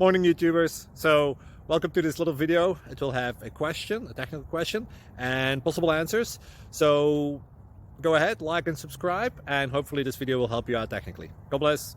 Morning YouTubers. So welcome to this little video. It will have a question, a technical question, and possible answers. So go ahead, like and subscribe, and hopefully this video will help you out technically. God bless.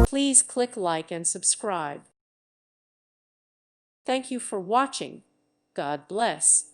Please click like and subscribe. Thank you for watching. God bless.